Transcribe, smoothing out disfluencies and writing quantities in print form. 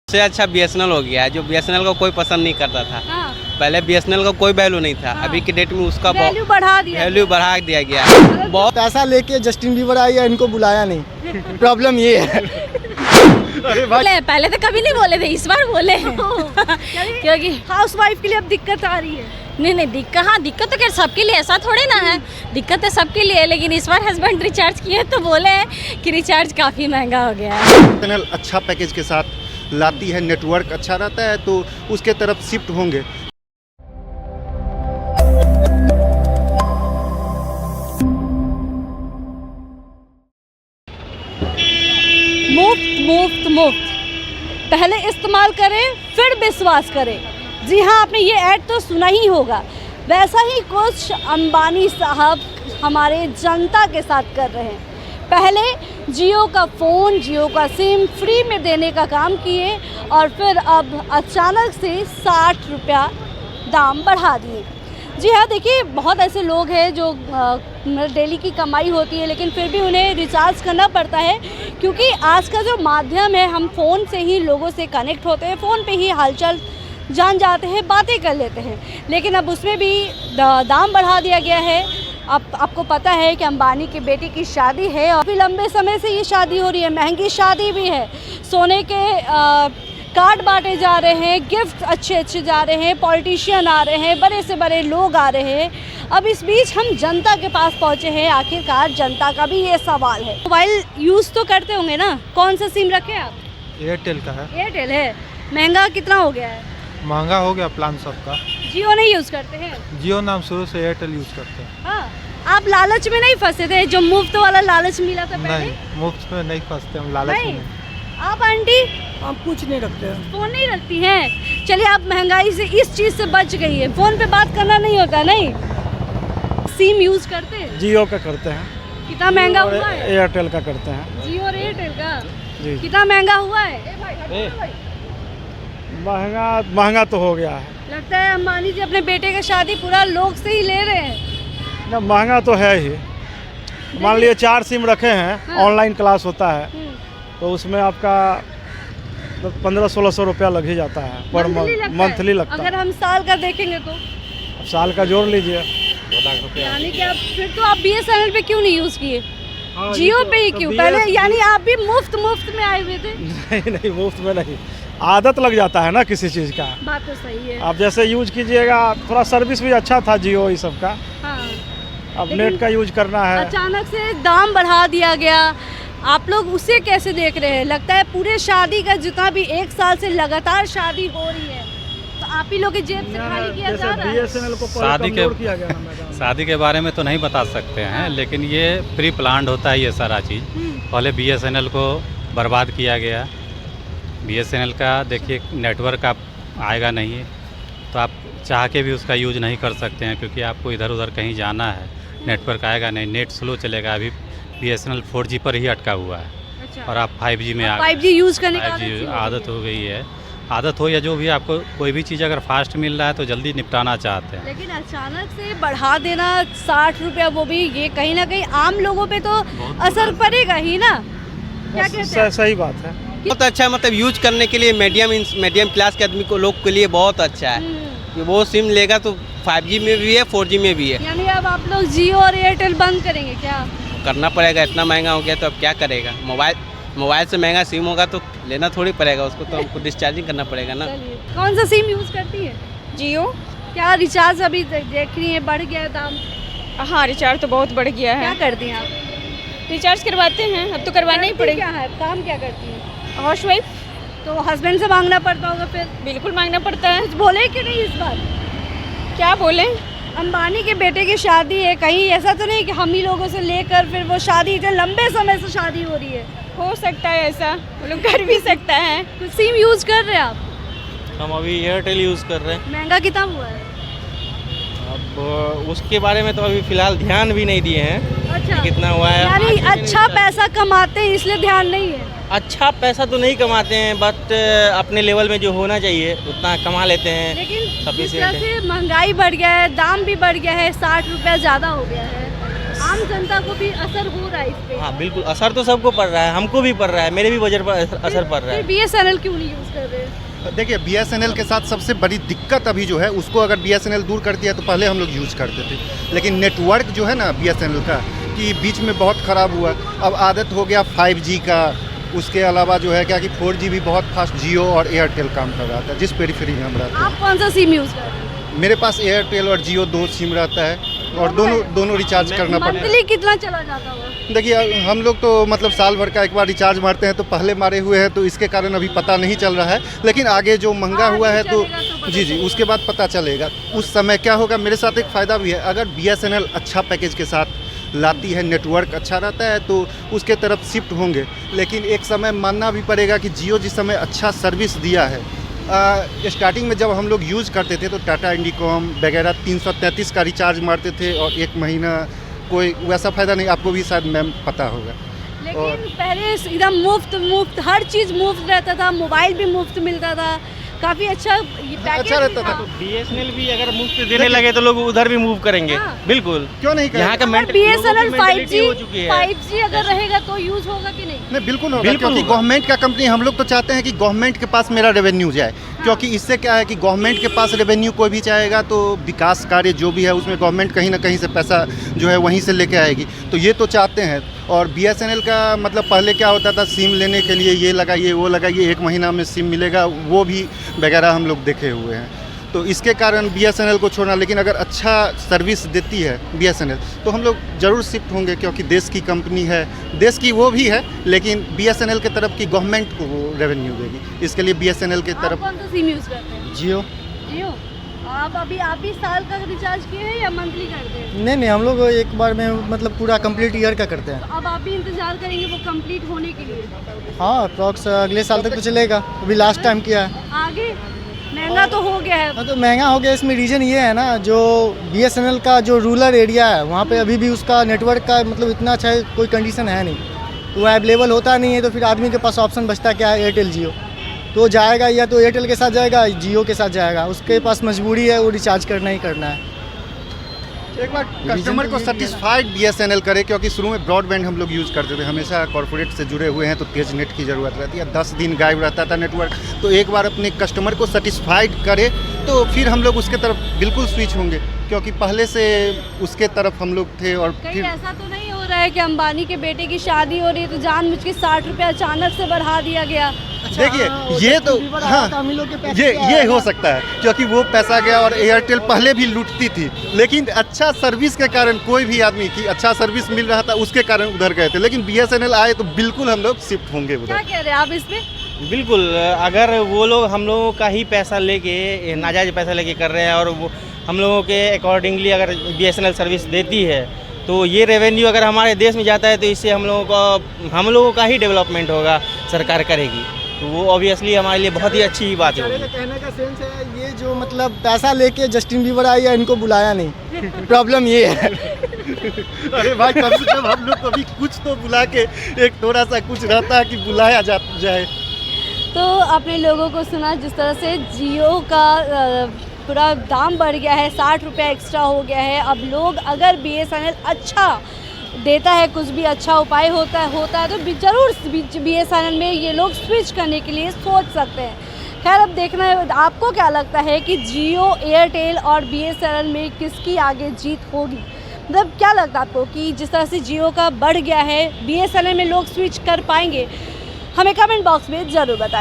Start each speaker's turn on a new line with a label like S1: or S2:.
S1: सबसे अच्छा बीएसएनएल हो गया है, जो बीएसएनएल को कोई पसंद नहीं करता था।
S2: हाँ।
S1: पहले बीएसएनएल का कोई वैल्यू नहीं था।
S2: हाँ।
S1: अभी की डेट में उसका
S2: वैल्यू बढ़ा दिया
S1: वैल्यू बढ़ा दिया गया है। बहुत
S3: पैसा लेके जस्टिन बीबर आई है, इनको बुलाया नहीं। प्रॉब्लम ये है।
S2: पहले तो कभी नहीं बोले थे, इस बार बोले हैं। क्योंकि हाउस वाइफ के लिए अब दिक्कत आ रही है। नहीं दिक्कत तो खैर सबके लिए, ऐसा थोड़े ना है, दिक्कत तो सबके लिए है। लेकिन इस बार हस्बैंड रिचार्ज किए तो बोले हैं कि रिचार्ज काफ़ी महंगा हो गया है।
S4: चैनल अच्छा पैकेज के साथ लाती है, नेटवर्क अच्छा रहता है तो उसके तरफ शिफ्ट होंगे।
S2: मुफ्त पहले इस्तेमाल करें फिर विश्वास करें। जी हाँ, आपने ये ऐड तो सुना ही होगा। वैसा ही कुछ अंबानी साहब हमारे जनता के साथ कर रहे हैं। पहले जियो का फ़ोन, जियो का सिम फ्री में देने का काम किए और फिर अब अचानक से 60 रुपया दाम बढ़ा दिए। जी हाँ, देखिए बहुत ऐसे लोग हैं जो डेली की कमाई होती है लेकिन फिर भी उन्हें रिचार्ज करना पड़ता है, क्योंकि आज का जो माध्यम है, हम फ़ोन से ही लोगों से कनेक्ट होते हैं, फ़ोन पे ही हालचाल जान जाते हैं, बातें कर लेते हैं। लेकिन अब उसमें भी दाम बढ़ा दिया गया है। अब आपको पता है कि अंबानी की बेटी की शादी है और भी लंबे समय से ये शादी हो रही है, महंगी शादी भी है। सोने के कार्ड बांटे जा रहे हैं, गिफ्ट अच्छे जा रहे हैं, पॉलिटिशियन आ रहे हैं, बड़े से बड़े लोग आ रहे हैं। अब इस बीच हम जनता के पास पहुंचे हैं। आखिरकार जनता का भी ये सवाल है। मोबाइल यूज़ तो करते होंगे ना? कौन सा सिम रखे आप?
S5: एयरटेल का है।
S2: एयरटेल है। महंगा कितना हो गया है?
S5: महंगा हो गया प्लान सबका।
S2: जियो नहीं यूज़ करते हैं?
S5: जियो नाम शुरू से एयरटेल यूज़ करते हैं।
S2: हाँ, आप लालच में नहीं फंसे थे? जो मुफ्त वाला लालच मिला था पहले?
S5: नहीं, मुफ्त में नहीं फंसते हम, लालच में नहीं।
S2: आप आंटी?
S3: हम कुछ नहीं रखते हैं।
S2: फ़ोन नहीं रखती हैं? चलिए, आप महंगाई से इस चीज़ से बच गई है। फ़ोन पे बात करना नहीं होता, नहीं? सिम यूज़ करते हैं?
S3: जियो का करते हैं।
S2: कितना महंगा हुआ है?
S3: एयरटेल का करते हैं।
S2: जियो और एयरटेल का
S3: जी।
S2: कितना महंगा हुआ है?
S3: महंगा तो हो गया है
S2: लगता है अंबानी जी अपने बेटे का शादी पूरा लोग से ही ले रहे हैं।
S3: ना। महंगा तो है ही। मान लिए 4 सिम रखे हैं।
S2: हाँ।
S3: ऑनलाइन क्लास होता है तो उसमें आपका 1500-1600 रुपया लग ही जाता है पर मंथली लगता है।
S2: अगर हम साल का देखेंगे तो
S3: अब साल का जोड़ लीजिए 2 लाख रुपया।
S2: यानी कि आप फिर तो आप BSNL पे क्यों नहीं यूज़ किए?
S3: हाँ,
S2: जियो पे ही
S3: तो
S2: क्यों? पहले यानी आप भी मुफ्त में आए हुए थे?
S3: नहीं, मुफ्त में नहीं। आदत लग जाता है ना किसी चीज़ का।
S2: बात तो सही है।
S3: आप जैसे यूज कीजिएगा, थोड़ा सर्विस भी अच्छा था जियो ये सब का।
S2: हाँ।
S3: अब नेट का यूज करना है।
S2: अचानक से दाम बढ़ा दिया गया, आप लोग उसे कैसे देख रहे हैं? लगता है पूरे शादी का जितना भी 1 साल से लगातार शादी हो रही है तो आप ही लोग की जेब से खाली किया जा रहा है।
S3: BSNL को किया गया ना मैडम।
S6: शादी के बारे में तो नहीं बता सकते हैं, लेकिन ये प्री प्लान्ड होता है ये सारा चीज़। पहले BSNL को बर्बाद किया गया। BSNL का देखिए नेटवर्क आप आएगा नहीं तो आप चाह के भी उसका यूज़ नहीं कर सकते हैं, क्योंकि आपको इधर उधर कहीं जाना है, नेटवर्क आएगा नहीं, नेट स्लो चलेगा। अभी BSNL 4G पर ही अटका हुआ है।
S2: अच्छा।
S6: और आप 5G में
S2: 5G यूज़ करने का
S6: 5G आदत हो गई है। आदत हो या जो भी, आपको कोई भी चीज़ अगर फास्ट मिल रहा है तो जल्दी निपटाना चाहते हैं।
S2: लेकिन अचानक से बढ़ा देना 60 रुपया, वो भी ये कहीं ना कहीं आम लोगों पे तो असर पड़ेगा ही ना। क्या कहते हैं?
S3: सही बात है।
S1: बहुत अच्छा है, मतलब यूज करने के लिए मीडियम क्लास के आदमी को, लोग के लिए बहुत अच्छा है कि वो सिम लेगा तो 5G में भी है, 4G में भी है।
S2: यानी अब आप लोग जियो और एयरटेल बंद करेंगे क्या?
S1: करना पड़ेगा, इतना महंगा हो गया तो अब क्या करेगा। मोबाइल से महंगा सिम होगा तो लेना थोड़ी पड़ेगा उसको, तो हमको डिस्चार्जिंग करना पड़ेगा ना।
S2: कौन सा सिम यूज़ करती है?
S7: जियो।
S2: क्या रिचार्ज अभी देख रही है बढ़ गया है दाम?
S7: हाँ, रिचार्ज तो बहुत बढ़ गया है।
S2: क्या करती हैं आप?
S7: रिचार्ज करवाते हैं, अब तो करवाना ही पड़ेगा।
S2: क्या है काम, क्या करती है?
S7: House wife.
S2: तो हस्बैंड से मांगना पड़ता होगा फिर?
S7: बिल्कुल मांगना पड़ता है।
S2: कुछ बोले कि नहीं इस बार?
S7: क्या बोले?
S2: अंबानी के बेटे की शादी है, कहीं ऐसा तो नहीं कि हम ही लोगों से लेकर फिर वो शादी, इतने लंबे समय से शादी हो रही है?
S7: हो सकता है ऐसा, वो लोग कर भी सकता है।
S2: कुछ सिम यूज़ कर रहे हैं आप?
S8: हम अभी एयरटेल यूज़ कर रहे हैं।
S2: महंगा कितना हुआ है?
S8: अब उसके बारे में तो अभी फ़िलहाल ध्यान भी नहीं दिए हैं।
S2: अच्छा,
S8: कितना हुआ है।
S2: यानी अच्छा पैसा कमाते हैं इसलिए ध्यान नहीं है?
S8: अच्छा पैसा तो नहीं कमाते हैं, बट अपने लेवल में जो होना चाहिए उतना कमा लेते हैं।
S2: लेकिन जिस
S8: सफिशिएंट
S2: तरह से महंगाई बढ़ गया है, दाम भी बढ़ गया है, 60 रुपया ज़्यादा हो गया है, आम आम जनता को भी असर हो रहा है इस पे?
S8: हाँ बिल्कुल, असर तो सबको पड़ रहा है, हमको भी पड़ रहा है, मेरे भी बजट पर असर पड़ रहा है।
S2: BSNL क्यों नहीं यूज़ कर रहे?
S4: देखिए BSNL के साथ सबसे बड़ी दिक्कत अभी जो है, उसको अगर BSNL दूर कर दिया तो पहले हम लोग यूज़ करते थे, लेकिन नेटवर्क जो है ना BSNL का कि बीच में बहुत ख़राब हुआ। अब आदत हो गया 5G का, उसके अलावा जो है क्या कि 4G भी बहुत फास्ट जियो और एयरटेल काम कर रहा था जिस पेरीफेरी में हम रहते हैं।
S2: आप कौन सा सिम यूज़ कर रहे हैं?
S4: मेरे पास एयरटेल और जियो 2 सिम रहता है और दोनों रिचार्ज करना पड़ता है।
S2: मंथली कितना चला जाता होगा?
S4: देखिए हम लोग तो मतलब साल भर का एक बार रिचार्ज मारते हैं, तो पहले मारे हुए हैं तो इसके कारण अभी पता नहीं चल रहा है, लेकिन आगे जो महंगा हुआ है तो जी उसके बाद पता चलेगा। उस समय क्या होगा, मेरे साथ एक फ़ायदा भी है, अगर BSNL अच्छा पैकेज के साथ लाती है, नेटवर्क अच्छा रहता है तो उसके तरफ शिफ्ट होंगे। लेकिन एक समय मानना भी पड़ेगा कि जियो जिस समय अच्छा सर्विस दिया है, स्टार्टिंग में जब हम लोग यूज़ करते थे तो टाटा इंडिकॉम वगैरह 333 का रिचार्ज मारते थे और 1 महीना कोई वैसा फ़ायदा नहीं, आपको भी शायद मैम पता होगा।
S2: लेकिन पहले एकदम मुफ्त हर चीज़ मुफ्त रहता था, मोबाइल भी मुफ्त मिलता था, काफ़ी अच्छा
S4: अच्छा रहता था।
S8: BSNL भी अगर मुफ्त देने लगे तो लोग उधर भी मूव करेंगे।
S2: हाँ।
S8: बिल्कुल,
S4: क्यों नहीं करेंगे?
S8: यहाँ का
S2: BSNL 5G
S8: हो चुकी है।
S2: 5G अगर रहेगा तो यूज़ होगा कि नहीं?
S4: नहीं बिल्कुल होगा,
S8: बिल्कुल
S4: क्योंकि
S8: होगा।
S4: गवर्नमेंट का कंपनी, हम लोग तो चाहते हैं कि गवर्नमेंट के पास मेरा रेवेन्यू जाए, क्योंकि इससे क्या है कि गवर्नमेंट के पास रेवेन्यू कोई भी चाहेगा तो विकास कार्य जो भी है उसमें गवर्नमेंट कहीं ना कहीं से पैसा जो है वहीं से लेके आएगी, तो ये तो चाहते हैं। और BSNL का मतलब पहले क्या होता था, सिम लेने के लिए ये लगाइए वो लगाइए, 1 महीना में सिम मिलेगा, वो भी वगैरह हम लोग देखे हुए हैं। तो इसके कारण BSNL को छोड़ना, लेकिन अगर अच्छा सर्विस देती है BSNL तो हम लोग ज़रूर शिफ्ट होंगे, क्योंकि देश की कंपनी है, देश की वो भी है, लेकिन BSNL के तरफ की गवर्नमेंट को वो रेवेन्यू देगी, इसके लिए BSNL के
S2: आप
S4: तरफ।
S2: कौन सा सिम यूज़ करते हैं?
S3: जियो।
S2: जियो। आप भी साल का रिचार्ज किए हैं या मंथली करते हैं?
S3: नहीं हम लोग एक बार में मतलब पूरा कंप्लीट ईयर का करते हैं।
S2: तो अब आप भी इंतजार करेंगे वो कंप्लीट होने के लिए?
S3: हाँ अप्रॉक्स अगले साल तक तो चलेगा, अभी लास्ट टाइम किया है।
S2: आगे महंगा तो हो गया है।
S3: हाँ तो महंगा हो गया, इसमें रीज़न ये है ना, जो BSNL का जो रूरल एरिया है वहाँ पे अभी भी उसका नेटवर्क का मतलब इतना अच्छा कोई कंडीशन है नहीं, तो वो अवेलेबल होता नहीं है, तो फिर आदमी के पास ऑप्शन बचता क्या है, एयरटेल जियो। तो जाएगा या तो एयरटेल के साथ जाएगा, जियो के साथ जाएगा, उसके पास मजबूरी है, वो रिचार्ज करना ही करना है।
S4: एक बार कस्टमर को सेटिस्फाइड BSNL करे, क्योंकि शुरू में ब्रॉडबैंड हम लोग यूज़ करते थे, हमेशा कॉर्पोरेट से जुड़े हुए हैं तो तेज़ नेट की ज़रूरत रहती है, 10 दिन गायब रहता था नेटवर्क, तो एक बार अपने कस्टमर को सेटिस्फाइड करे तो फिर हम लोग उसके तरफ बिल्कुल स्विच होंगे, क्योंकि पहले से उसके तरफ हम लोग थे। और
S2: कहीं
S4: फिर
S2: ऐसा तो नहीं हो रहा है कि अंबानी के बेटे की शादी हो रही है तो जानबूझ के 60 रुपये अचानक से बढ़ा दिया गया?
S4: देखिए ये तो हाँ ये हो सकता है, क्योंकि वो पैसा गया और एयरटेल पहले भी लूटती थी, लेकिन अच्छा सर्विस के कारण कोई भी आदमी की अच्छा सर्विस मिल रहा था उसके कारण उधर गए थे, लेकिन BSNL आए तो बिल्कुल हम लोग शिफ्ट होंगे
S2: क्या
S4: उधर।
S2: कह रहे हैं आप इसमें?
S8: बिल्कुल, अगर वो लोग हम लोगों का ही पैसा लेके, नाजायज़ पैसा लेके कर रहे हैं और वो हम लोगों के अकॉर्डिंगली अगर BSNL सर्विस देती है तो ये रेवेन्यू अगर हमारे देश में जाता है तो इससे हम लोगों का ही डेवलपमेंट होगा, सरकार करेगी, तो वो ऑब्वियसली हमारे लिए बहुत ही अच्छी बात है।
S3: कहने का सेंस है ये जो मतलब पैसा लेके जस्टिन बीबर आई है, इनको बुलाया नहीं, प्रॉब्लम ये है।
S4: अरे भाई कम से कम हम लोग कभी कुछ तो बुला के एक थोड़ा सा कुछ रहता है कि बुलाया जाए।
S2: तो आपने लोगों को सुना जिस तरह से जियो का पूरा दाम बढ़ गया है, 60 रुपये एक्स्ट्रा हो गया है। अब लोग अगर BSNL अच्छा देता है, कुछ भी अच्छा उपाय होता है तो ज़रूर BSNL में ये लोग स्विच करने के लिए सोच सकते हैं। खैर अब देखना है आपको क्या लगता है कि जियो, एयरटेल और BSNL में किसकी आगे जीत होगी। मतलब क्या लगता है आपको कि जिस तरह से जियो का बढ़ गया है, BSNL में लोग स्विच कर पाएंगे? हमें कमेंट बॉक्स में ज़रूर बताएं।